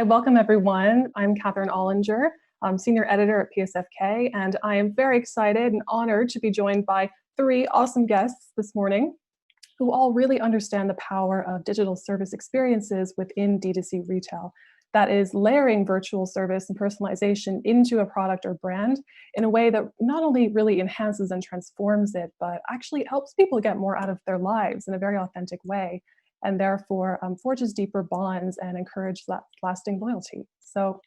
welcome everyone. I'm Catherine Ollinger. I'm Senior Editor at PSFK, and I am very excited and honored to be joined by three awesome guests this morning who all really understand the power of digital service experiences within D2C retail. That is layering virtual service and personalization into a product or brand in a way that not only really enhances and transforms it, but actually helps people get more out of their lives in a very authentic way, and therefore forges deeper bonds and encourage that lasting loyalty. So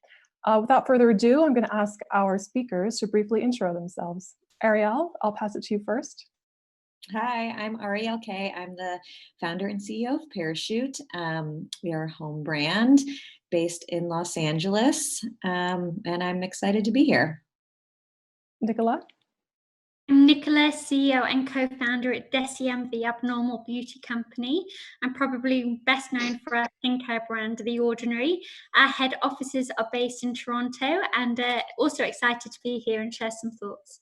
without further ado, I'm going to ask our speakers to briefly intro themselves. Ariel, I'll pass it to you first. Hi, I'm Ariel Kaye. I'm the founder and CEO of Parachute. We are a home brand based in Los Angeles, and I'm excited to be here. Nicola? I'm Nicola, CEO and co-founder at Deciem, the abnormal beauty company. I'm probably best known for our skincare brand, The Ordinary. Our head offices are based in Toronto, and also excited to be here and share some thoughts.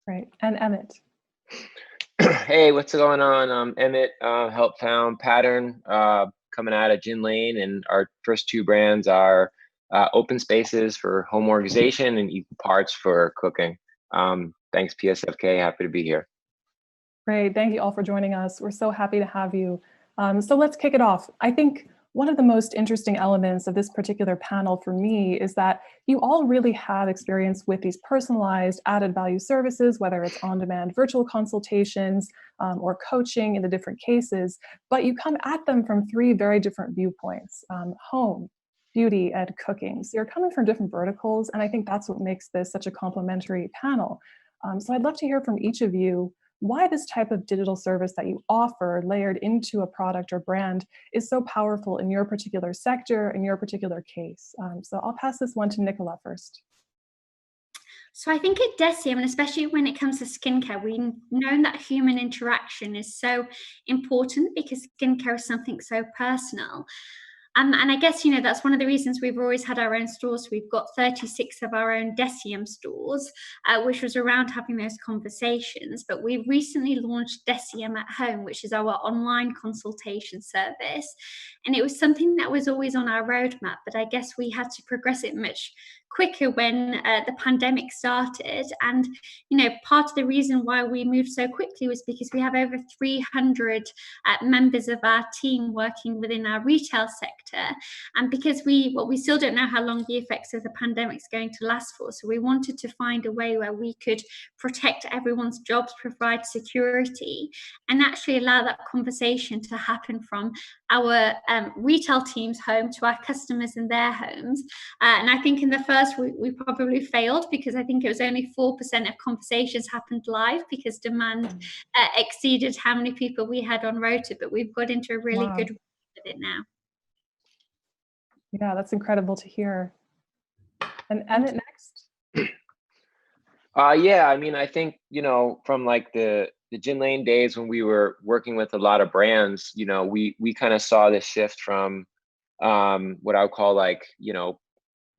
Great. And Emmett? Hey, what's going on? I'm Emmett, helped found Pattern, coming out of Gin Lane, and our first two brands are open spaces for home organization and equal parts for cooking. Thanks, PSFK. Happy to be here. Great. Thank you all for joining us. We're so happy to have you. So let's kick it off. I think one of the most interesting elements of this particular panel for me is that you all really have experience with these personalized added value services, whether it's on-demand virtual consultations or coaching in the different cases, but you come at them from three very different viewpoints: home, beauty, and cooking. So you're coming from different verticals, and I think that's what makes this such a complementary panel. So I'd love to hear from each of you why this type of digital service that you offer layered into a product or brand is so powerful in your particular sector, in your particular case. So I'll pass this one to Nicola first. So I think at Deciem, and especially when it comes to skincare, we've known that human interaction is so important because skincare is something so personal. And I guess, that's one of the reasons we've always had our own stores. We've got 36 of our own Deciem stores, which was around having those conversations. But we recently launched Deciem at Home, which is our online consultation service. And it was something that was always on our roadmap, but I guess we had to progress it much quicker when the pandemic started. And, part of the reason why we moved so quickly was because we have over 300 members of our team working within our retail sector. And because we still don't know how long the effects of the pandemic is going to last for. So we wanted to find a way where we could protect everyone's jobs, provide security, and actually allow that conversation to happen from our retail team's home to our customers in their homes. And I think in the first, we probably failed because I think it was only 4% of conversations happened live because demand exceeded how many people we had on rota, but we've got into a really good with it now. Yeah, that's incredible to hear. And Emmett next. Yeah, I mean, I think, from like the Gin Lane days when we were working with a lot of brands, we kind of saw this shift from what I would call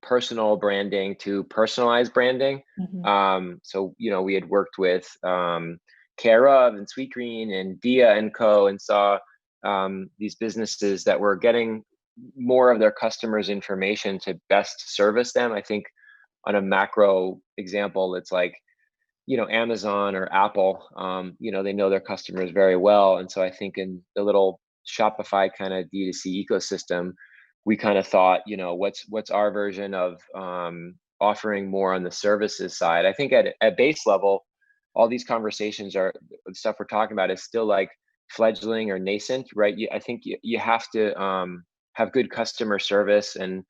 personal branding to personalized branding. Mm-hmm. So, we had worked with Care of and Sweetgreen and Dia and Co. and saw these businesses that were getting more of their customers' information to best service them. I think on a macro example, it's like, Amazon or Apple, they know their customers very well. And so I think in the little Shopify kind of D2C ecosystem, we kind of thought, what's our version of offering more on the services side? I think at base level, all these conversations are stuff we're talking about is still like fledgling or nascent, right? I think you have to have good customer service, and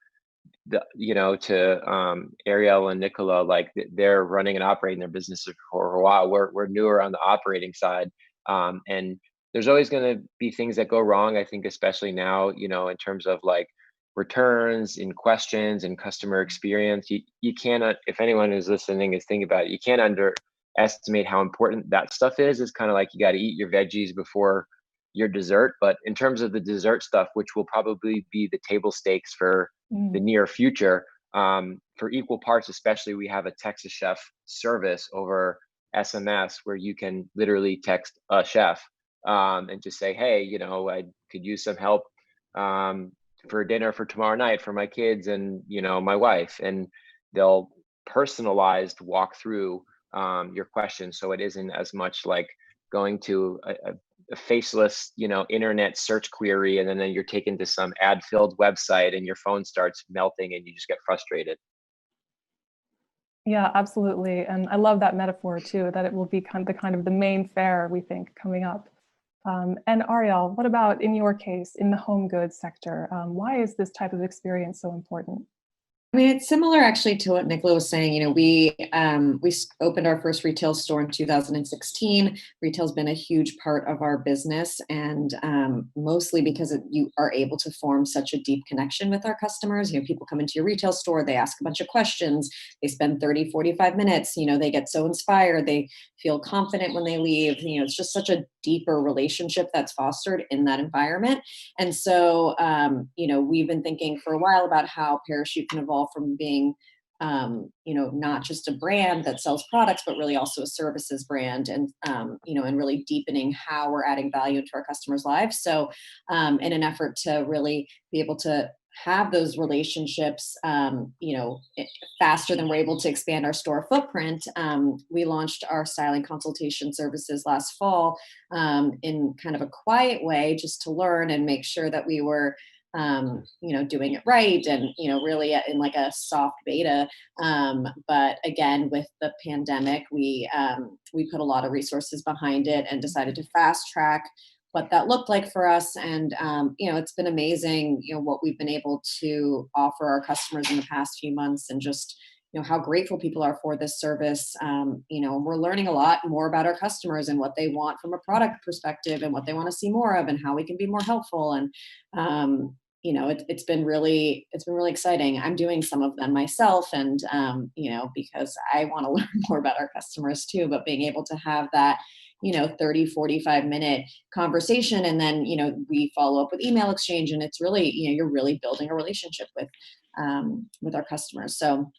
to Ariel and Nicola, like they're running and operating their businesses for a while. We're newer on the operating side, and there's always going to be things that go wrong. I think especially now, in terms of like returns and questions and customer experience, you cannot, if anyone who's listening is thinking about it, you can't underestimate how important that stuff is. It's kind of like you got to eat your veggies before your dessert. But in terms of the dessert stuff, which will probably be the table stakes for the near future, for equal parts especially, we have a Texas Chef service over SMS where you can literally text a chef and just say, hey, I could use some help for dinner for tomorrow night for my kids and, my wife, and they'll personalized walk through your questions. So it isn't as much like going to a faceless, internet search query, and then you're taken to some ad-filled website and your phone starts melting and you just get frustrated. Yeah, absolutely. And I love that metaphor too, that it will be kind of the main fair, we think, coming up. And Ariel, what about in your case, in the home goods sector? Why is this type of experience so important? I mean, it's similar actually to what Nicola was saying. We opened our first retail store in 2016. Retail's been a huge part of our business, and mostly because you are able to form such a deep connection with our customers. People come into your retail store, they ask a bunch of questions, they spend 30, 45 minutes, they get so inspired, they feel confident when they leave. It's just such a deeper relationship that's fostered in that environment. And so, we've been thinking for a while about how Parachute can evolve from being, not just a brand that sells products, but really also a services brand, and, and really deepening how we're adding value into our customers' lives. So, in an effort to really be able to have those relationships, faster than we're able to expand our store footprint, we launched our styling consultation services last fall, in kind of a quiet way, just to learn and make sure that we were, doing it right, and, really in like a soft beta. But again, with the pandemic, we put a lot of resources behind it and decided to fast track what that looked like for us. And, it's been amazing, what we've been able to offer our customers in the past few months, and just, how grateful people are for this service. We're learning a lot more about our customers and what they want from a product perspective, and what they want to see more of, and how we can be more helpful. And, it's been really exciting. I'm doing some of them myself, and, because I want to learn more about our customers too, but being able to have that, 30, 45-minute conversation. And then, we follow up with email exchange, and it's really, you're really building a relationship with our customers. So,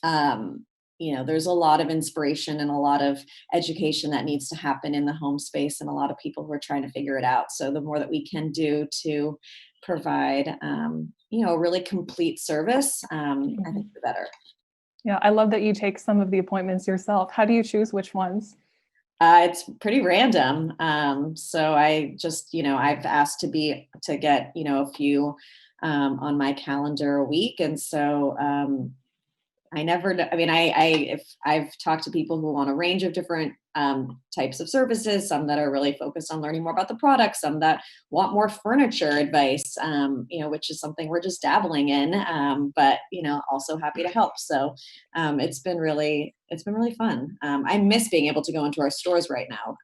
there's a lot of inspiration and a lot of education that needs to happen in the home space, and a lot of people who are trying to figure it out. So the more that we can do to provide, a really complete service, I think the better. Yeah, I love that you take some of the appointments yourself. How do you choose which ones? It's pretty random. So I just, I've asked to get, a few on my calendar a week. And so I never, I mean, if I've talked to people who want a range of different types of services, some that are really focused on learning more about the product, some that want more furniture advice, which is something we're just dabbling in, but, also happy to help. So it's been really fun. I miss being able to go into our stores right now.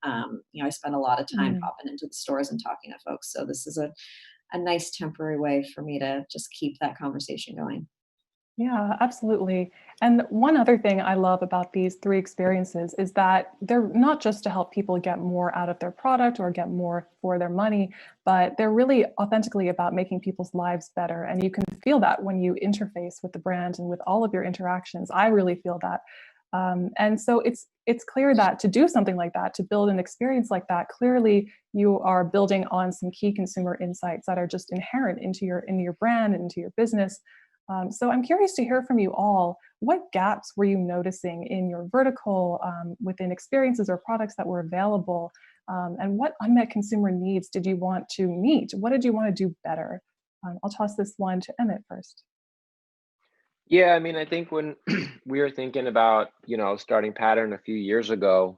I spend a lot of time popping into the stores and talking to folks. So this is a nice temporary way for me to just keep that conversation going. Yeah, absolutely. And one other thing I love about these three experiences is that they're not just to help people get more out of their product or get more for their money, but they're really authentically about making people's lives better. And you can feel that when you interface with the brand and with all of your interactions. I really feel that. And so it's clear that to do something like that, to build an experience like that, clearly you are building on some key consumer insights that are just inherent into your brand and into your business. So I'm curious to hear from you all, what gaps were you noticing in your vertical within experiences or products that were available? And what unmet consumer needs did you want to meet? What did you want to do better? I'll toss this one to Emmett first. Yeah, I mean, I think when we were thinking about, starting Pattern a few years ago,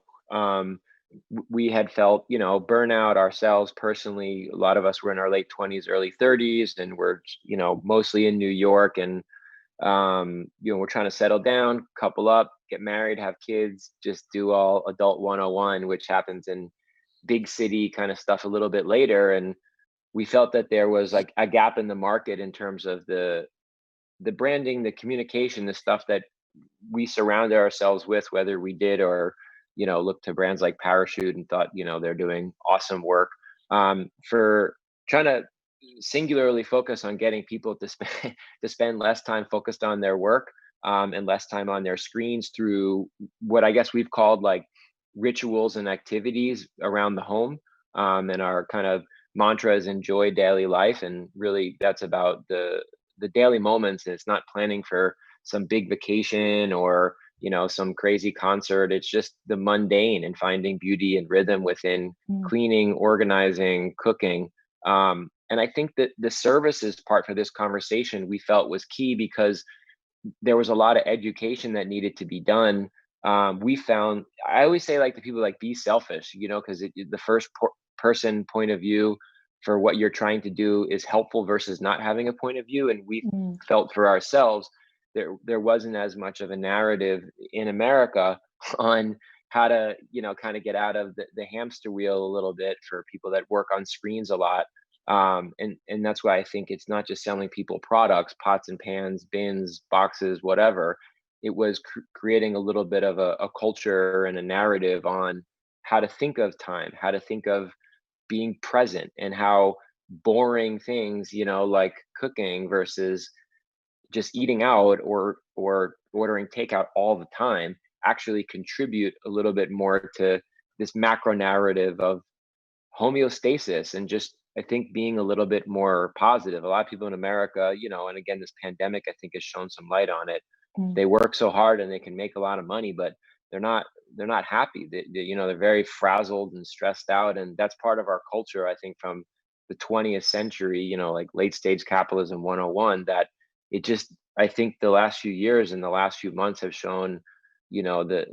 we had felt, burnout ourselves personally. A lot of us were in our late 20s, early 30s, and we're, mostly in New York, and, we're trying to settle down, couple up, get married, have kids, just do all adult 101, which happens in big city kind of stuff a little bit later. And we felt that there was like a gap in the market in terms of the branding, the communication, the stuff that we surrounded ourselves with, whether we did or, looked to brands like Parachute and thought, they're doing awesome work, for trying to singularly focus on getting people to spend less time focused on their work, and less time on their screens through what I guess we've called like rituals and activities around the home, and our kind of mantra is enjoy daily life, and really that's about the daily moments. And it's not planning for some big vacation or some crazy concert. It's just the mundane and finding beauty and rhythm within Mm. cleaning, organizing, cooking. And I think that the services part for this conversation we felt was key, because there was a lot of education that needed to be done. We found, I always say, like, to people, like, be selfish, because the first person point of view for what you're trying to do is helpful versus not having a point of view. And we Mm. felt for ourselves there wasn't as much of a narrative in America on how to, kind of get out of the hamster wheel a little bit for people that work on screens a lot. And that's why I think it's not just selling people products, pots and pans, bins, boxes, whatever. It was creating a little bit of a culture and a narrative on how to think of time, how to think of being present, and how boring things, like cooking versus just eating out or ordering takeout all the time, actually contribute a little bit more to this macro narrative of homeostasis. And just, I think, being a little bit more positive. A lot of people in America, and again, this pandemic, I think, has shown some light on it. Mm. They work so hard and they can make a lot of money, but they're not happy. They're very frazzled and stressed out. And that's part of our culture, I think, from the 20th century, like late stage capitalism 101, that it just, I think the last few years and the last few months have shown, that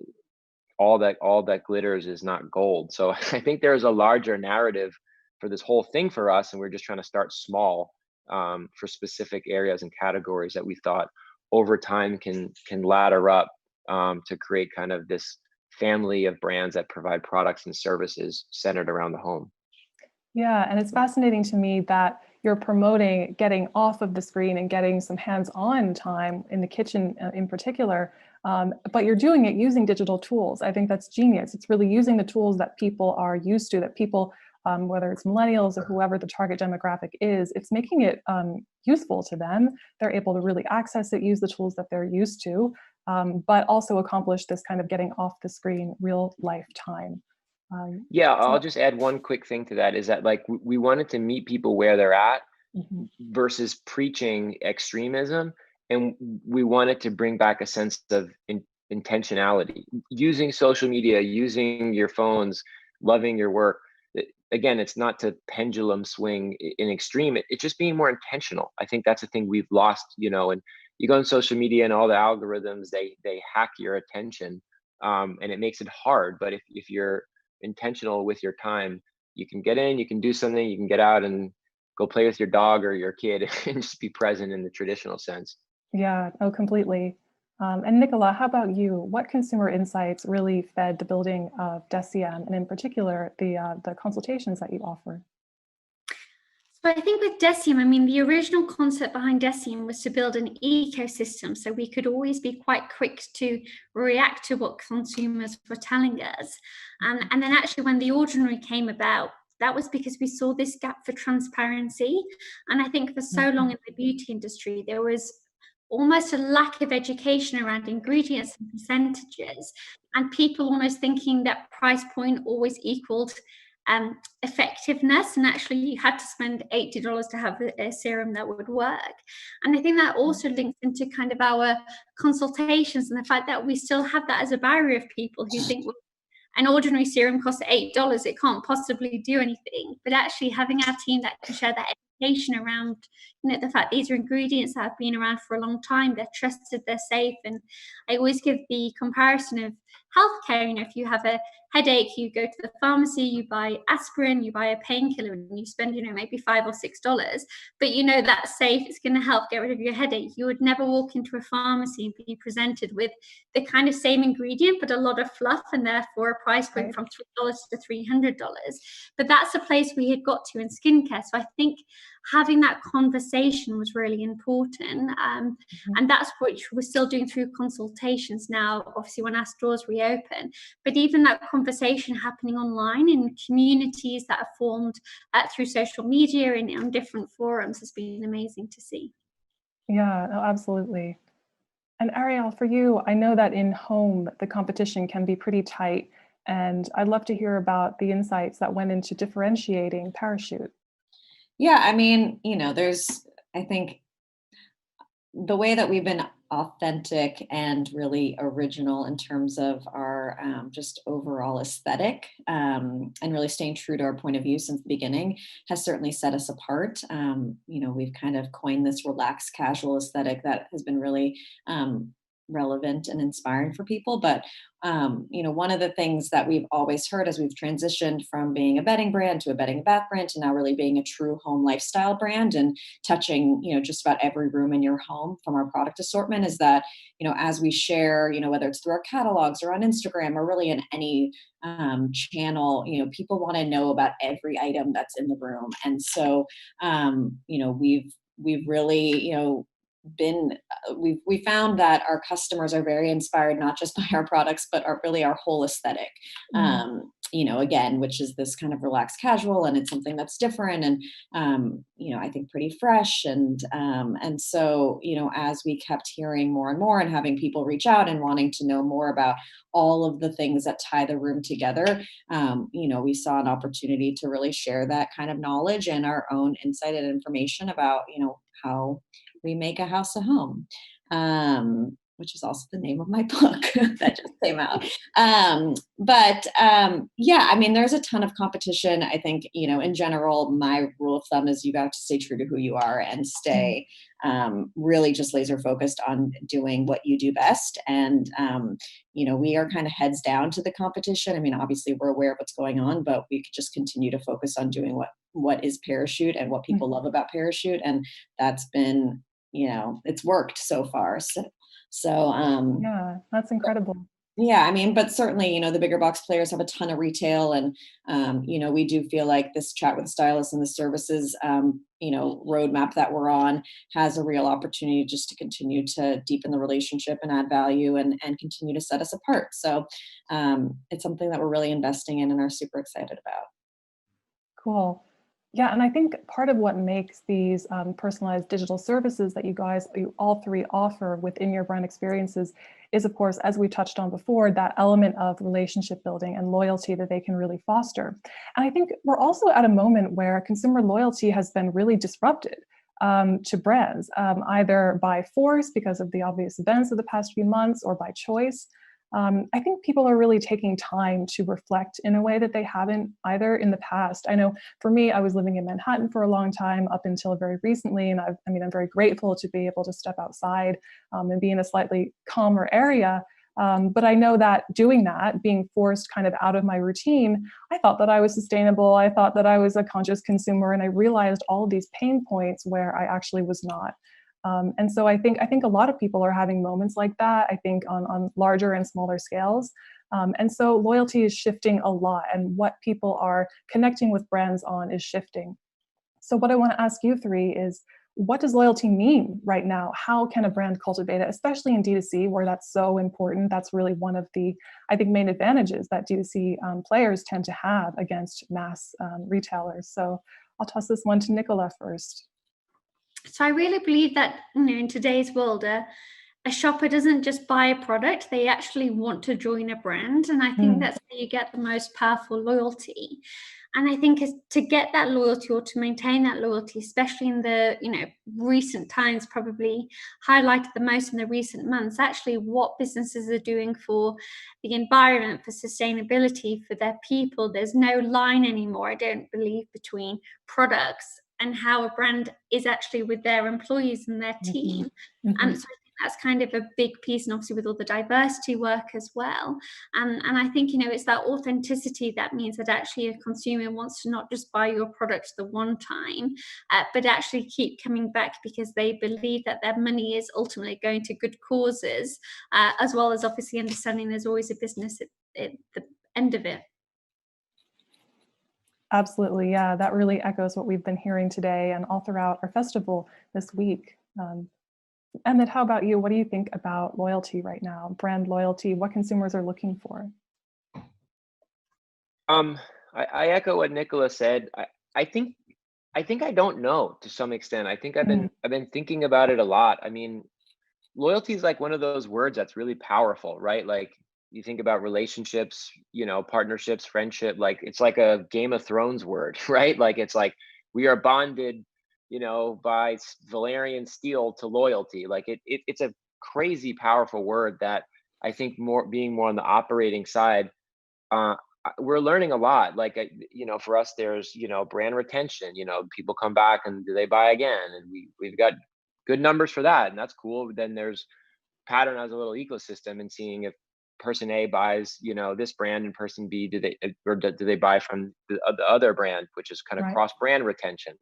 all that glitters is not gold. So I think there's a larger narrative for this whole thing for us, and we're just trying to start small, for specific areas and categories that we thought over time can ladder up, to create kind of this family of brands that provide products and services centered around the home. Yeah, and it's fascinating to me that you're promoting getting off of the screen and getting some hands-on time in the kitchen, in particular, but you're doing it using digital tools. I think that's genius. It's really using the tools that people are used to, that people, whether it's millennials or whoever the target demographic is, it's making it useful to them. They're able to really access it, use the tools that they're used to, but also accomplish this kind of getting off the screen, real life time. Yeah, I'll So, just add one quick thing to that, is that, like, we wanted to meet people where they're at mhm. versus preaching extremism. And we wanted to bring back a sense of intentionality, using social media, using your phones, loving your work. Again, it's not to pendulum swing in extreme. It's just being more intentional. I think that's the thing we've lost, and you go on social media and all the algorithms, they hack your attention, and it makes it hard. But if you're intentional with your time, you can get in, you can do something, you can get out and go play with your dog or your kid and just be present in the traditional sense. Yeah, oh, completely. And Nicola, how about you? What consumer insights really fed the building of Deciem, and in particular, the consultations that you offer? So I think with Deciem, I mean, the original concept behind Deciem was to build an ecosystem so we could always be quite quick to react to what consumers were telling us. And then actually when The Ordinary came about, that was because we saw this gap for transparency. And I think for so long in the beauty industry, there was almost a lack of education around ingredients and percentages, and people almost thinking that price point always equaled effectiveness, and actually you had to spend $80 to have a serum that would work. And I think that also links into kind of our consultations and the fact that we still have that as a barrier of people who think, well, an ordinary serum costs $8, it can't possibly do anything. But actually having our team that can share that education around, the fact these are ingredients that have been around for a long time, they're trusted, they're safe. And I always give the comparison of healthcare. If you have a headache, you go to the pharmacy, you buy aspirin, you buy a painkiller, and you spend, maybe $5 or $6, but that's safe, it's going to help get rid of your headache. You would never walk into a pharmacy and be presented with the kind of same ingredient, but a lot of fluff, and therefore a price point from $3 to $300. But that's a place we had got to in skincare. So I think having that conversation was really important. And that's what we're still doing through consultations now, obviously when our stores reopen. But even that conversation happening online in communities that are formed through social media and on different forums has been amazing to see. Yeah, no, absolutely. And Ariel, for you, I know that in home, the competition can be pretty tight, and I'd love to hear about the insights that went into differentiating Parachute. Yeah, I mean, I think the way that we've been authentic and really original in terms of our just overall aesthetic, and really staying true to our point of view since the beginning has certainly set us apart. We've kind of coined this relaxed casual aesthetic that has been really relevant and inspiring for people. But one of the things that we've always heard as we've transitioned from being a bedding brand to a bedding and bath brand to now really being a true home lifestyle brand and touching, just about every room in your home from our product assortment, is that, as we share, whether it's through our catalogs or on Instagram or really in any channel, people want to know about every item that's in the room. And so, we've really, been we found that our customers are very inspired not just by our products but really our whole aesthetic. Again, which is this kind of relaxed casual, and it's something that's different and I think pretty fresh. And so, as we kept hearing more and more and having people reach out and wanting to know more about all of the things that tie the room together, we saw an opportunity to really share that kind of knowledge and our own insight and information about, how we make a house a home, which is also the name of my book that just came out. Yeah, I mean, there's a ton of competition. I think, in general, my rule of thumb is you got to stay true to who you are and stay really just laser focused on doing what you do best. And, we are kind of heads down to the competition. I mean, obviously we're aware of what's going on, but we could just continue to focus on doing what is Parachute and what people love about Parachute. And that's been, it's worked so far. So Yeah, that's incredible. yeah, I mean, but certainly, the bigger box players have a ton of retail, and we do feel like this chat with stylists and the services, roadmap that we're on has a real opportunity just to continue to deepen the relationship and add value and continue to set us apart. So it's something that we're really investing in and are super excited about. Cool. Yeah, and I think part of what makes these personalized digital services that you all three offer within your brand experiences is, of course, as we touched on before, that element of relationship building and loyalty that they can really foster. And I think we're also at a moment where consumer loyalty has been really disrupted to brands, either by force because of the obvious events of the past few months or by choice. I think people are really taking time to reflect in a way that they haven't either in the past. I know for me, I was living in Manhattan for a long time up until very recently. And I'm very grateful to be able to step outside and be in a slightly calmer area. But I know that doing that, being forced kind of out of my routine, I thought that I was sustainable. I thought that I was a conscious consumer. And I realized all of these pain points where I actually was not. And so I think a lot of people are having moments like that, I think on larger and smaller scales. And so loyalty is shifting a lot, and what people are connecting with brands on is shifting. So what I want to ask you three is, what does loyalty mean right now? How can a brand cultivate it, especially in D2C where that's so important? That's really one of the, I think, main advantages that D2C players tend to have against mass retailers. So I'll toss this one to Nicola first. So I really believe that, in today's world, a shopper doesn't just buy a product, they actually want to join a brand. And I think that's how you get the most powerful loyalty. And I think to get that loyalty or to maintain that loyalty, especially in the, recent times, probably highlighted the most in the recent months, actually what businesses are doing for the environment, for sustainability, for their people. There's no line anymore, I don't believe, between products and how a brand is actually with their employees and their team. So I think that's kind of a big piece, and obviously with all the diversity work as well. And I think, it's that authenticity that means that actually a consumer wants to not just buy your product the one time, but actually keep coming back because they believe that their money is ultimately going to good causes, as well as obviously understanding there's always a business at the end of it. Absolutely, yeah, that really echoes what we've been hearing today and all throughout our festival this week. Emmett, how about you? What do you think about loyalty right now, brand loyalty, what consumers are looking for? I echo what Nicola said. I think I don't know to some extent. I think I've been thinking about it a lot. I mean, loyalty is like one of those words that's really powerful, right? Like, you think about relationships, partnerships, friendship, like it's like a Game of Thrones word, right? Like, it's like we are bonded, by Valerian steel to loyalty. Like it's a crazy powerful word that I think being more on the operating side, we're learning a lot. Like, for us, there's, brand retention, people come back and do they buy again? And we've got good numbers for that. And that's cool. But then there's pattern as a little ecosystem and seeing if person A buys, this brand, and person B, do they buy from the other brand, which is kind of Right. cross brand retention.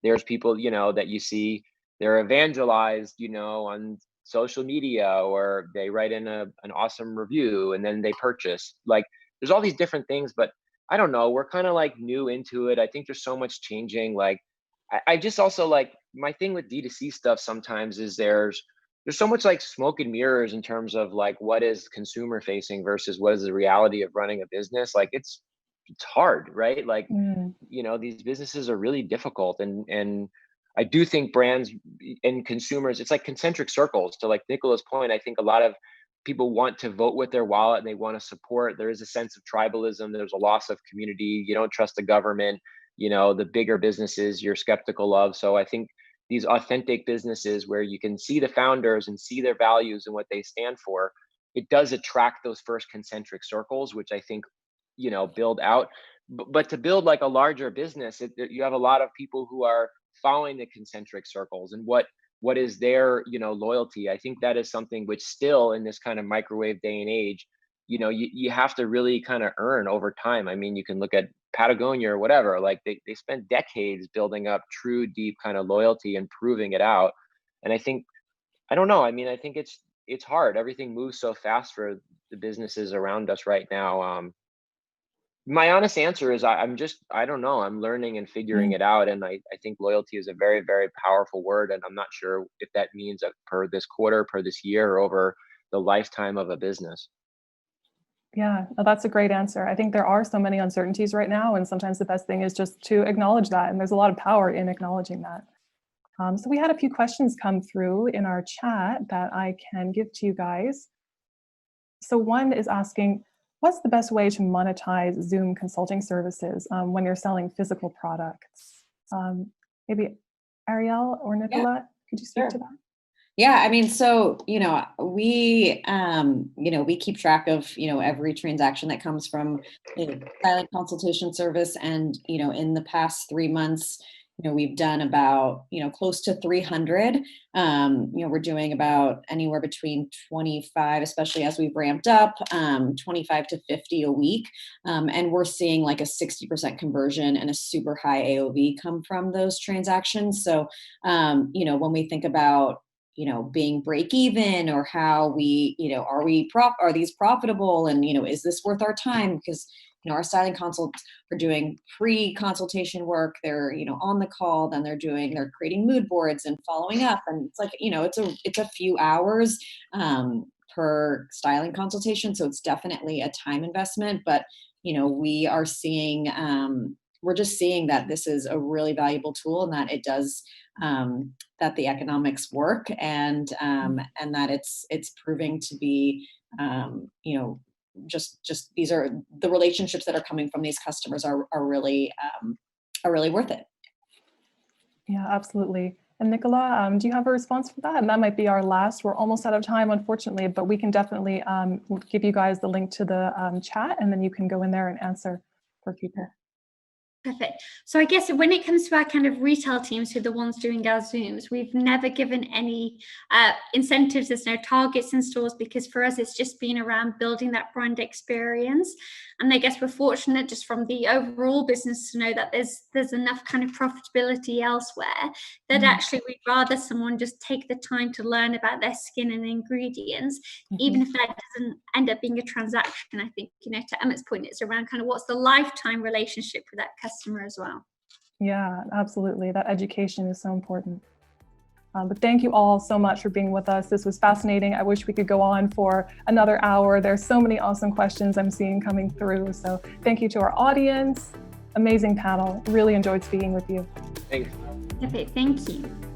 There's people, that you see they're evangelized, on social media, or they write in an awesome review and then they purchase. Like, there's all these different things, but I don't know, we're kind of like new into it. I think there's so much changing. Like, I just also, like, my thing with D2C stuff sometimes is there's so much like smoke and mirrors in terms of like what is consumer facing versus what is the reality of running a business. Like, it's hard, right? Like, these businesses are really difficult, and I do think brands and consumers, it's like concentric circles. To like Nicola's point, I think a lot of people want to vote with their wallet and they want to support. There is a sense of tribalism. There's a loss of community. You don't trust the government. The bigger businesses you're skeptical of. So I think these authentic businesses where you can see the founders and see their values and what they stand for, it does attract those first concentric circles, which I think, build out. But to build like a larger business, you have a lot of people who are following the concentric circles and what is their, loyalty. I think that is something which still in this kind of microwave day and age, you have to really kind of earn over time. I mean, you can look at Patagonia or whatever, like they spent decades building up true, deep kind of loyalty and proving it out. And I think, I don't know, I mean, I think it's hard. Everything moves so fast for the businesses around us right now. My honest answer is I don't know. I'm learning and figuring it out. And I think loyalty is a very, very powerful word. And I'm not sure if that means per this quarter, per this year, or over the lifetime of a business. Yeah, that's a great answer. I think there are so many uncertainties right now, and sometimes the best thing is just to acknowledge that. And there's a lot of power in acknowledging that. So we had a few questions come through in our chat that I can give to you guys. So one is asking, what's the best way to monetize Zoom consulting services when you're selling physical products? Maybe Ariel or Nicola, could you speak to that? Yeah, I mean, so, we keep track of, every transaction that comes from silent consultation service. And, in the past 3 months, we've done about, close to 300. We're doing about anywhere between 25, especially as we've ramped up, 25 to 50 a week. And we're seeing like a 60% conversion and a super high AOV come from those transactions. So, when we think about, being break even, or how we, are these profitable, and, is this worth our time? Because, our styling consults are doing pre-consultation work. They're, on the call, then they're creating mood boards and following up. And it's like, it's a few hours per styling consultation. So it's definitely a time investment, but, we are seeing, we're just seeing that this is a really valuable tool, and that it does, that the economics work, and that it's proving to be, just these are the relationships that are coming from these customers are really worth it. Yeah, absolutely. And Nicola, do you have a response for that? And that might be our last. We're almost out of time, unfortunately, but we can definitely give you guys the link to the chat, and then you can go in there and answer for people. Perfect. So I guess when it comes to our kind of retail teams, who are the ones doing our Zooms, we've never given any incentives. There's no targets in stores, because for us, it's just been around building that brand experience. And I guess we're fortunate just from the overall business to know that there's enough kind of profitability elsewhere that actually we'd rather someone just take the time to learn about their skin and ingredients, even if that doesn't end up being a transaction. I think, to Emmett's point, it's around kind of what's the lifetime relationship with that customer as well. Yeah, absolutely. That education is so important. But thank you all so much for being with us. This was fascinating. I wish we could go on for another hour. There's so many awesome questions I'm seeing coming through. So thank you to our audience. Amazing panel. Really enjoyed speaking with you. Thanks. Okay, thank you.